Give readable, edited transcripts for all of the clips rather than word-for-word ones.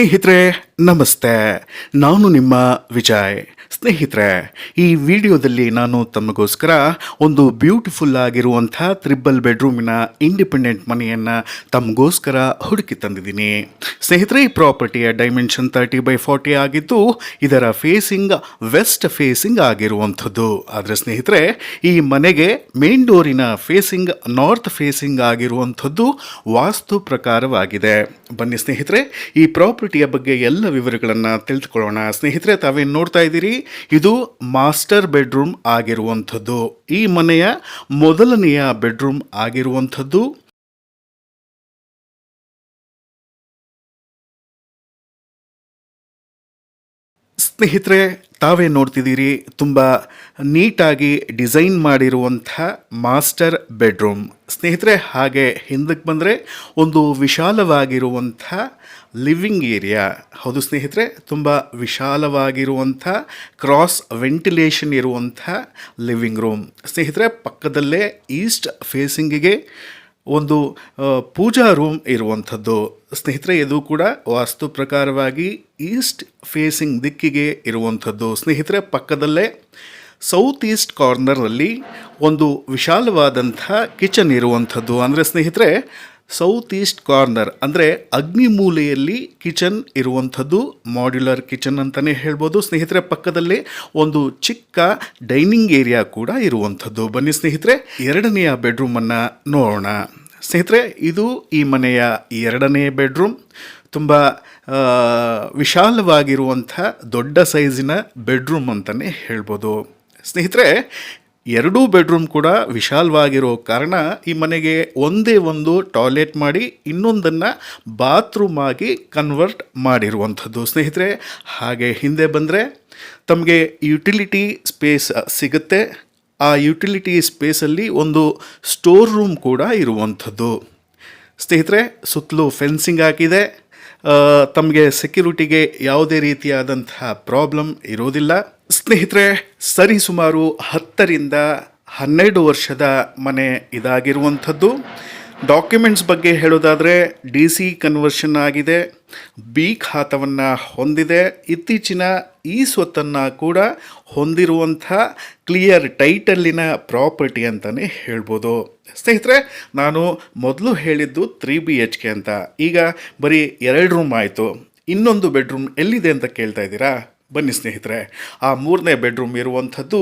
ಸ್ನೇಹಿತರೆ ನಮಸ್ತೆ, ನಾನು ನಿಮ್ಮ ವಿಜಯ್. ಸ್ನೇಹಿತರೆ, ಈ ವಿಡಿಯೋದಲ್ಲಿ ನಾನು ತಮಗೋಸ್ಕರ ಒಂದು ಬ್ಯೂಟಿಫುಲ್ ಆಗಿರುವಂಥ ತ್ರಿಬಲ್ ಬೆಡ್ರೂಮಿನ ಇಂಡಿಪೆಂಡೆಂಟ್ ಮನೆಯನ್ನು ತಮಗೋಸ್ಕರ ಹುಡುಕಿ ತಂದಿದ್ದೀನಿ. ಸ್ನೇಹಿತರೆ, ಈ ಪ್ರಾಪರ್ಟಿಯ ಡೈಮೆನ್ಷನ್ 30x40 ಆಗಿದ್ದು ಇದರ ಫೇಸಿಂಗ್ ವೆಸ್ಟ್ ಫೇಸಿಂಗ್ ಆಗಿರುವಂಥದ್ದು. ಆದರೆ ಸ್ನೇಹಿತರೆ, ಈ ಮನೆಗೆ ಮೇನ್ ಡೋರಿನ ಫೇಸಿಂಗ್ ನಾರ್ತ್ ಫೇಸಿಂಗ್ ಆಗಿರುವಂಥದ್ದು ವಾಸ್ತು ಪ್ರಕಾರವಾಗಿದೆ. ಬನ್ನಿ ಸ್ನೇಹಿತರೆ, ಈ ಪ್ರಾಪರ್ಟಿಯ ಬಗ್ಗೆ ಎಲ್ಲ ವಿವರಗಳನ್ನು ತಿಳಿದುಕೊಳ್ಳೋಣ. ಸ್ನೇಹಿತರೆ, ತಾವೇನು ನೋಡ್ತಾ ಇದ್ದೀರಿ, ಇದು ಮಾಸ್ಟರ್ ಬೆಡ್ರೂಮ್ ಆಗಿರುವಂಥದ್ದು. ಈ ಮನೆಯ ಮೊದಲನೆಯ ಬೆಡ್ರೂಮ್ ಆಗಿರುವಂಥದ್ದು. ಸ್ನೇಹಿತರೆ, ತಾವೇ ನೋಡ್ತಿದ್ದೀರಿ, ತುಂಬ ನೀಟಾಗಿ ಡಿಸೈನ್ ಮಾಡಿರುವಂಥ ಮಾಸ್ಟರ್ ಬೆಡ್ರೂಮ್. ಸ್ನೇಹಿತರೆ, ಹಾಗೆ ಹಿಂದಕ್ಕೆ ಬಂದರೆ ಒಂದು ವಿಶಾಲವಾಗಿರುವಂಥ ಲಿವಿಂಗ್ ಏರಿಯಾ. ಹೌದು ಸ್ನೇಹಿತರೆ, ತುಂಬ ವಿಶಾಲವಾಗಿರುವಂಥ ಕ್ರಾಸ್ ವೆಂಟಿಲೇಷನ್ ಇರುವಂಥ ಲಿವಿಂಗ್ ರೂಮ್. ಸ್ನೇಹಿತರೆ, ಪಕ್ಕದಲ್ಲೇ ಈಸ್ಟ್ ಫೇಸಿಂಗಿಗೆ ಒಂದು ಪೂಜಾ ರೂಮ್ ಇರುವಂಥದ್ದು. ಸ್ನೇಹಿತರೆ, ಇದು ಕೂಡ ವಾಸ್ತು ಪ್ರಕಾರವಾಗಿ ಈಸ್ಟ್ ಫೇಸಿಂಗ್ ದಿಕ್ಕಿಗೆ ಇರುವಂಥದ್ದು. ಸ್ನೇಹಿತರೆ, ಪಕ್ಕದಲ್ಲೇ ಸೌತ್ ಈಸ್ಟ್ ಕಾರ್ನರ್ನಲ್ಲಿ ಒಂದು ವಿಶಾಲವಾದಂಥ ಕಿಚನ್ ಇರುವಂಥದ್ದು. ಅಂದರೆ ಸ್ನೇಹಿತರೆ, ಸೌತ್ ಈಸ್ಟ್ ಕಾರ್ನರ್ ಅಂದರೆ ಅಗ್ನಿ ಮೂಲೆಯಲ್ಲಿ ಕಿಚನ್ ಇರುವಂಥದ್ದು, ಮಾಡ್ಯುಲರ್ ಕಿಚನ್ ಅಂತಲೇ ಹೇಳ್ಬೋದು. ಸ್ನೇಹಿತರೆ, ಪಕ್ಕದಲ್ಲೇ ಒಂದು ಚಿಕ್ಕ ಡೈನಿಂಗ್ ಏರಿಯಾ ಕೂಡ ಇರುವಂಥದ್ದು. ಬನ್ನಿ ಸ್ನೇಹಿತರೆ, ಎರಡನೆಯ ಬೆಡ್ರೂಮನ್ನು ನೋಡೋಣ. ಸ್ನೇಹಿತರೆ, ಇದು ಈ ಮನೆಯ ಎರಡನೇ ಬೆಡ್ರೂಮ್. ತುಂಬ ವಿಶಾಲವಾಗಿರುವಂಥ ದೊಡ್ಡ ಸೈಜಿನ ಬೆಡ್ರೂಮ್ ಅಂತಲೇ ಹೇಳ್ಬೋದು. ಸ್ನೇಹಿತರೆ, ಎರಡೂ ಬೆಡ್ರೂಮ್ ಕೂಡ ವಿಶಾಲವಾಗಿರೋ ಕಾರಣ ಈ ಮನೆಗೆ ಒಂದೇ ಒಂದು ಟಾಯ್ಲೆಟ್ ಮಾಡಿ ಇನ್ನೊಂದನ್ನು ಬಾತ್ರೂಮ್ ಆಗಿ ಕನ್ವರ್ಟ್ ಮಾಡಿರುವಂಥದ್ದು. ಸ್ನೇಹಿತರೆ, ಹಾಗೆ ಹಿಂದೆ ಬಂದರೆ ತಮಗೆ ಯುಟಿಲಿಟಿ ಸ್ಪೇಸ್ ಸಿಗುತ್ತೆ. ಆ ಯುಟಿಲಿಟಿ ಸ್ಪೇಸಲ್ಲಿ ಒಂದು ಸ್ಟೋರ್ ರೂಮ್ ಕೂಡ ಇರುವಂಥದ್ದು. ಸ್ನೇಹಿತರೆ, ಸುತ್ತಲೂ ಫೆನ್ಸಿಂಗ್ ಹಾಕಿದೆ. ತಮಗೆ ಸೆಕ್ಯೂರಿಟಿಗೆ ಯಾವುದೇ ರೀತಿಯಾದಂತಹ ಪ್ರಾಬ್ಲಮ್ ಇರೋದಿಲ್ಲ. ಸ್ನೇಹಿತರೆ, ಸರಿಸುಮಾರು 10ರಿಂದ 12 ವರ್ಷದ ಮನೆ ಇದಾಗಿರುವಂಥದ್ದು. ಡಾಕ್ಯುಮೆಂಟ್ಸ್ ಬಗ್ಗೆ ಹೇಳೋದಾದರೆ DC ಕನ್ವರ್ಷನ್ ಆಗಿದೆ, B ಖಾತವನ್ನು ಹೊಂದಿದೆ, ಇತ್ತೀಚಿನ ಸ್ವತ್ತನ್ನು ಕೂಡ ಹೊಂದಿರುವಂಥ ಕ್ಲಿಯರ್ ಟೈಟಲ್ಲಿನ ಪ್ರಾಪರ್ಟಿ ಅಂತಲೇ ಹೇಳ್ಬೋದು. ಸ್ನೇಹಿತರೆ, ನಾನು ಮೊದಲು ಹೇಳಿದ್ದು 3BHK ಅಂತ. ಈಗ ಬರೀ 2 ರೂಮ್ ಆಯಿತು. ಇನ್ನೊಂದು ಬೆಡ್ರೂಮ್ ಎಲ್ಲಿದೆ ಅಂತ ಕೇಳ್ತಾ ಇದ್ದೀರಾ? ಬನ್ನಿ ಸ್ನೇಹಿತರೆ, ಆ ಮೂರನೇ ಬೆಡ್ರೂಮ್ ಇರುವಂಥದ್ದು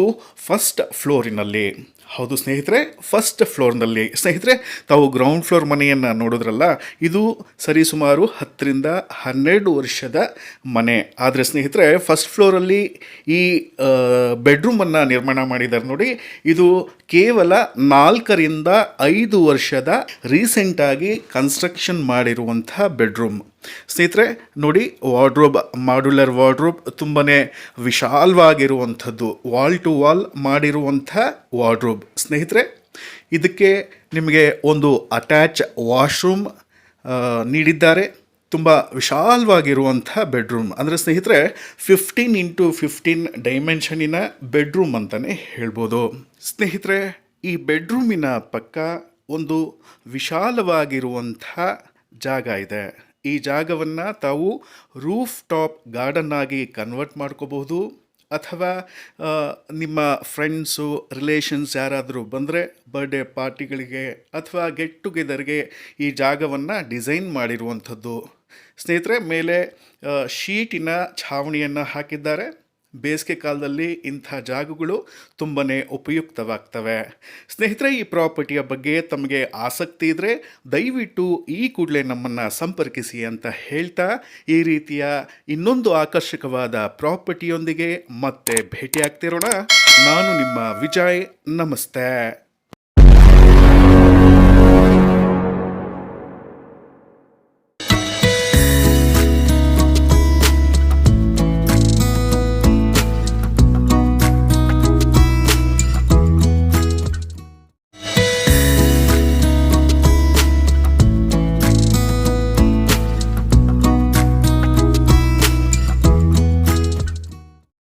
ಫಸ್ಟ್ ಫ್ಲೋರಿನಲ್ಲಿ. ಹೌದು ಸ್ನೇಹಿತರೆ, ಫಸ್ಟ್ ಫ್ಲೋರ್ನಲ್ಲಿ. ಸ್ನೇಹಿತರೆ, ತಾವು ಗ್ರೌಂಡ್ ಫ್ಲೋರ್ ಮನೆಯನ್ನು ನೋಡಿದ್ರಲ್ಲ, ಇದು ಸರಿಸುಮಾರು 10ರಿಂದ 12 ವರ್ಷದ ಮನೆ. ಆದರೆ ಸ್ನೇಹಿತರೆ, ಫಸ್ಟ್ ಫ್ಲೋರಲ್ಲಿ ಈ ಬೆಡ್ರೂಮನ್ನು ನಿರ್ಮಾಣ ಮಾಡಿದ್ದಾರೆ ನೋಡಿ. ಇದು ಕೇವಲ 4ರಿಂದ 5 ವರ್ಷದ ರೀಸೆಂಟಾಗಿ ಕನ್ಸ್ಟ್ರಕ್ಷನ್ ಮಾಡಿರುವಂಥ ಬೆಡ್ರೂಮ್. ಸ್ನೇಹಿತರೆ ನೋಡಿ, ವಾರ್ಡ್ರೋಬ್, ಮಾಡ್ಯುಲರ್ ವಾರ್ಡ್ರೋಬ್ ತುಂಬಾ ವಿಶಾಲವಾಗಿರುವಂಥದ್ದು, ವಾಲ್ ಟು ವಾಲ್ ಮಾಡಿರುವಂಥ ವಾರ್ಡ್ರೋಬ್. ಸ್ನೇಹಿತರೆ, ಇದಕ್ಕೆ ನಿಮಗೆ ಒಂದು ಅಟ್ಯಾಚ್ ವಾಶ್ರೂಮ್ ನೀಡಿದ್ದಾರೆ. ತುಂಬ ವಿಶಾಲವಾಗಿರುವಂಥ ಬೆಡ್ರೂಮ್. ಅಂದರೆ ಸ್ನೇಹಿತರೆ, 15x15 ಡೈಮೆನ್ಷನಿನ ಬೆಡ್ರೂಮ್ ಅಂತಲೇ ಹೇಳ್ಬೋದು. ಸ್ನೇಹಿತರೆ, ಈ ಬೆಡ್ರೂಮಿನ ಪಕ್ಕ ಒಂದು ವಿಶಾಲವಾಗಿರುವಂಥ ಜಾಗ ಇದೆ. ಈ ಜಾಗವನ್ನು ತಾವು ರೂಫ್ ಟಾಪ್ ಗಾರ್ಡನ್ ಆಗಿ ಕನ್ವರ್ಟ್ ಮಾಡ್ಕೋಬಹುದು. ಅಥವಾ ನಿಮ್ಮ ಫ್ರೆಂಡ್ಸು, ರಿಲೇಷನ್ಸ್ ಯಾರಾದರೂ ಬಂದರೆ ಬರ್ಡೇ ಪಾರ್ಟಿಗಳಿಗೆ ಅಥವಾ ಗೆಟ್ ಟುಗೆದರ್ಗೆ ಈ ಜಾಗವನ್ನು ಡಿಸೈನ್ ಮಾಡಿರುವಂಥದ್ದು. ಸ್ನೇಹಿತರೆ, ಮೇಲೆ ಶೀಟಿನ ಛಾವಣಿಯನ್ನು ಹಾಕಿದ್ದಾರೆ. ಬೇಸಿಗೆ ಕಾಲದಲ್ಲಿ ಇಂಥ ಜಾಗಗಳು ತುಂಬಾ ಉಪಯುಕ್ತವಾಗ್ತವೆ. ಸ್ನೇಹಿತರೆ, ಈ ಪ್ರಾಪರ್ಟಿಯ ಬಗ್ಗೆ ತಮಗೆ ಆಸಕ್ತಿ ಇದ್ದರೆ ದಯವಿಟ್ಟು ಈ ಕೂಡಲೇ ನಮ್ಮನ್ನು ಸಂಪರ್ಕಿಸಿ ಅಂತ ಹೇಳ್ತಾ, ಈ ರೀತಿಯ ಇನ್ನೊಂದು ಆಕರ್ಷಕವಾದ ಪ್ರಾಪರ್ಟಿಯೊಂದಿಗೆ ಮತ್ತೆ ಭೇಟಿಯಾಗ್ತಿರೋಣ. ನಾನು ನಿಮ್ಮ ವಿಜಯ್. ನಮಸ್ತೆ.